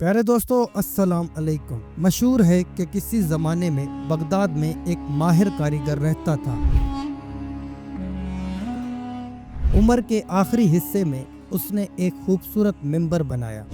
प्यारे दोस्तों, अस्सलाम अलैकुम। मशहूर है कि किसी ज़माने में बगदाद में एक माहिर कारीगर रहता था। उम्र के आखिरी हिस्से में उसने एक खूबसूरत मिंबर बनाया।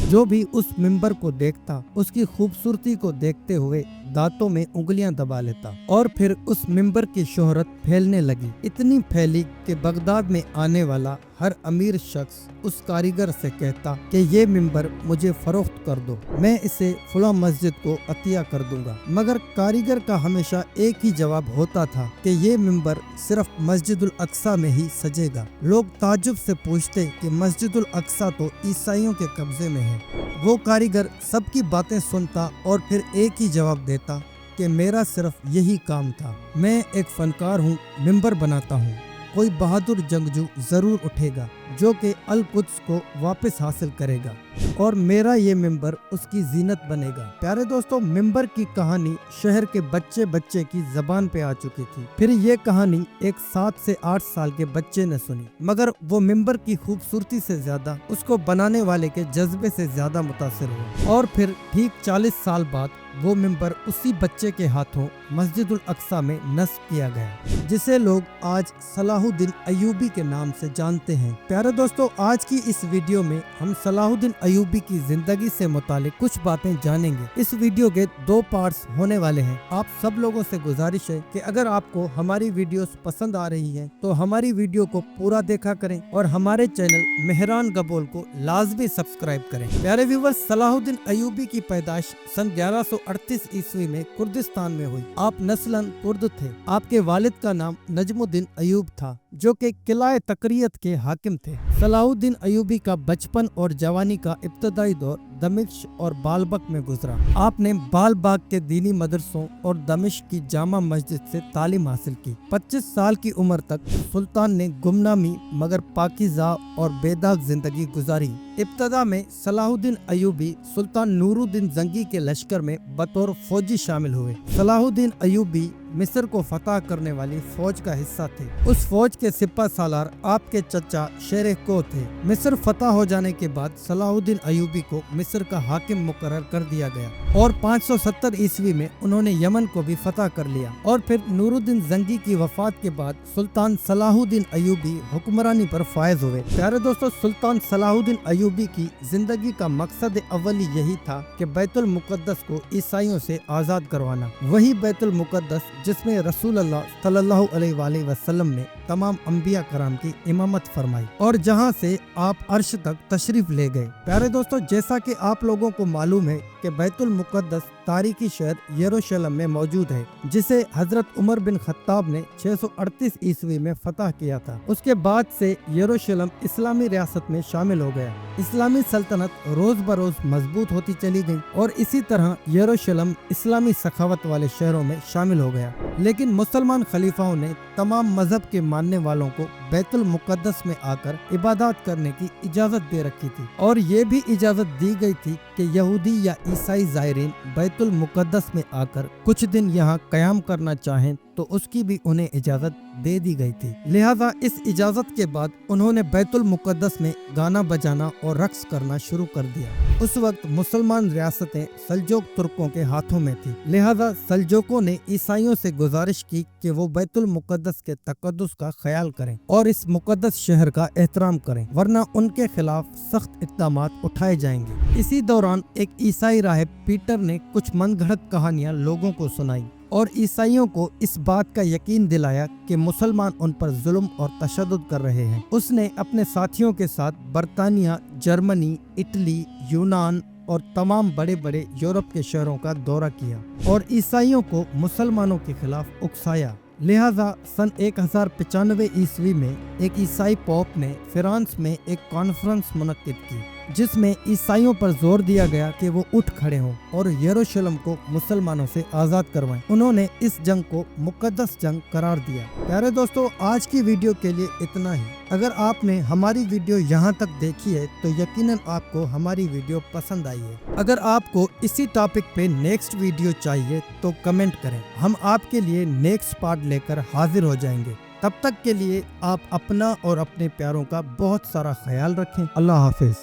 जो भी उस मिंबर को देखता उसकी खूबसूरती को देखते हुए दांतों में उंगलियां दबा लेता और फिर उस मिंबर की शोहरत फैलने लगी। इतनी फैली कि बगदाद में आने वाला हर अमीर शख्स उस कारीगर से कहता कि ये मिंबर मुझे फरोख्त कर दो, मैं इसे फला मस्जिद को अतिया कर दूंगा। मगर कारीगर का हमेशा एक ही जवाब होता था कि ये मिंबर सिर्फ मस्जिदुल अक्सा में ही सजेगा। लोग ताज्जुब से पूछते कि मस्जिदुल अक्सा तो ईसाइयों के कब्जे में है। वो कारीगर सबकी बातें सुनता और फिर एक ही जवाब देता कि मेरा सिर्फ यही काम था, मैं एक फनकार हूँ, मिंबर बनाता हूँ। कोई बहादुर जंगजू जरूर उठेगा जो कि अल कुद्स को वापस हासिल करेगा और मेरा ये मिंबर उसकी जीनत बनेगा। प्यारे दोस्तों, मिंबर की कहानी शहर के बच्चे बच्चे की जबान पे आ चुकी थी। फिर ये कहानी एक 7 से 8 साल के बच्चे ने सुनी, मगर वो मिंबर की खूबसूरती से ज्यादा उसको बनाने वाले के जज्बे से ज्यादा मुतासिर हुआ। और फिर ठीक 40 साल बाद वो मिंबर उसी बच्चे के हाथों मस्जिदुल अक्सा में नस्ब किया गया, जिसे लोग आज सलाहुद्दीन अय्यूबी के नाम से जानते हैं। प्यारे दोस्तों, आज की इस वीडियो में हम सलाहुद्दीन अय्यूबी की जिंदगी से मुतालिक कुछ बातें जानेंगे। इस वीडियो के 2 पार्ट्स होने वाले हैं। आप सब लोगों से गुजारिश है कि अगर आपको हमारी वीडियोस पसंद आ रही हैं तो हमारी वीडियो को पूरा देखा करें और हमारे चैनल मेहरान गबोल को लाजमी सब्सक्राइब करें। प्यारे व्यूअर्स, सलाहुद्दीन अय्यूबी की पैदाइश सन 1138 ईस्वी में कुर्दिस्तान में हुई। आप नस्लन कुर्द थे। आपके वालिद का नाम नजमुद्दीन अय्यूब था जो कि किला तकरियत के हाकिम थे। सलाहुद्दीन अय्यूबी का बचपन और जवानी का इब्तदाई दौर दमिश्क और बालबक में गुजरा। आपने बालबाग के दीनी मदरसों और दमिश्क की जामा मस्जिद से तालीम हासिल की। 25 साल की उम्र तक सुल्तान ने गुमनामी मगर पाकीज़ा और बेदाग जिंदगी गुजारी। इब्तदा में सलाहुद्दीन अय्यूबी सुल्तान नूरुद्दीन जंगी के लश्कर में बतौर फौजी शामिल हुए। सलाहुद्दीन अय्यूबी मिस्र को फतह करने वाली फौज का हिस्सा थे। उस फौज के सिपा सालार आपके चचा शेर को थे। मिस्र फतह हो जाने के बाद सलाहुद्दीन अय्यूबी को मिस्र का हाकिम मुकर्रर कर दिया गया और 570 ईस्वी में उन्होंने यमन को भी फतह कर लिया। और फिर नूरुद्दीन जंगी की वफात के बाद सुल्तान सलाहुद्दीन अय्यूबी हुक्मरानी पर फायज हुए। प्यारे दोस्तों, सुल्तान सलाहुद्दीन अय्यूबी की जिंदगी का मकसद अव्वली यही था कि बैतुल मुकद्दस को ईसाइयों से आजाद करवाना। वही बैतुल मुकद्दस जिसमें रसूलुल्लाह सल्लल्लाहु अलैहि वसल्लम ने तमाम अंबिया कराम की इमामत फरमाई और जहां से आप अर्श तक तशरीफ ले गए। प्यारे दोस्तों, जैसा कि आप लोगों को मालूम है कि बैतुल मुकद्दस तारीखी शहर यरूशलेम में मौजूद है, जिसे हजरत उमर बिन खत्ताब ने 638 ईस्वी में फतह किया था। उसके बाद से यरूशलेम इस्लामी रियासत में शामिल हो गया। इस्लामी सल्तनत रोज बरोज मजबूत होती चली गई और इसी तरह यरूशलेम इस्लामी सखावत वाले शहरों में शामिल हो गया। लेकिन मुसलमान खलीफाओं ने तमाम मजहब के मानने वालों को बैतुल मुकद्दस में आकर इबादत करने की इजाजत दे रखी थी और ये भी इजाजत दी गई थी कि यहूदी या ईसाई ज़ायरीन बैतुल मुकद्दस में आकर कुछ दिन यहाँ कयाम करना चाहें तो उसकी भी उन्हें इजाजत दे दी गई थी। लिहाजा इस इजाजत के बाद उन्होंने बैतुल मुकद्दस में गाना बजाना और रक्स करना शुरू कर दिया। उस वक्त मुसलमान रियासतें सल्जोक तुर्कों के हाथों में थी। लिहाजा सल्जोकों ने ईसाइयों से गुजारिश की कि वो बैतुल मुकद्दस के तकद्दुस का ख्याल करें और इस मुकद्दस शहर का एहतराम करें, वरना उनके खिलाफ सख्त इक़दाम उठाए जाएंगे। इसी दौरान एक ईसाई राहिब पीटर ने कुछ मनगढ़ंत कहानियां लोगों को सुनाई और ईसाइयों को इस बात का यकीन दिलाया कि मुसलमान उन पर जुल्म और तशद्दुद कर रहे हैं। उसने अपने साथियों के साथ बरतानिया, जर्मनी, इटली, यूनान और तमाम बड़े बड़े यूरोप के शहरों का दौरा किया और ईसाइयों को मुसलमानों के खिलाफ उकसाया। लिहाजा सन 1095 ईस्वी में एक ईसाई पोप ने फ्रांस में एक कॉन्फ्रेंस मुनक्किद की जिसमें ईसाइयों पर जोर दिया गया कि वो उठ खड़े हों और यरूशलेम को मुसलमानों से आज़ाद करवाएं। उन्होंने इस जंग को मुकद्दस जंग करार दिया। प्यारे दोस्तों, आज की वीडियो के लिए इतना ही। अगर आपने हमारी वीडियो यहाँ तक देखी है तो यकीनन आपको हमारी वीडियो पसंद आई है। अगर आपको इसी टॉपिक पे नेक्स्ट वीडियो चाहिए तो कमेंट करें, हम आपके लिए नेक्स्ट पार्ट लेकर हाजिर हो जाएंगे। तब तक के लिए आप अपना और अपने प्यारों का बहुत सारा ख्याल रखें। अल्लाह हाफिज।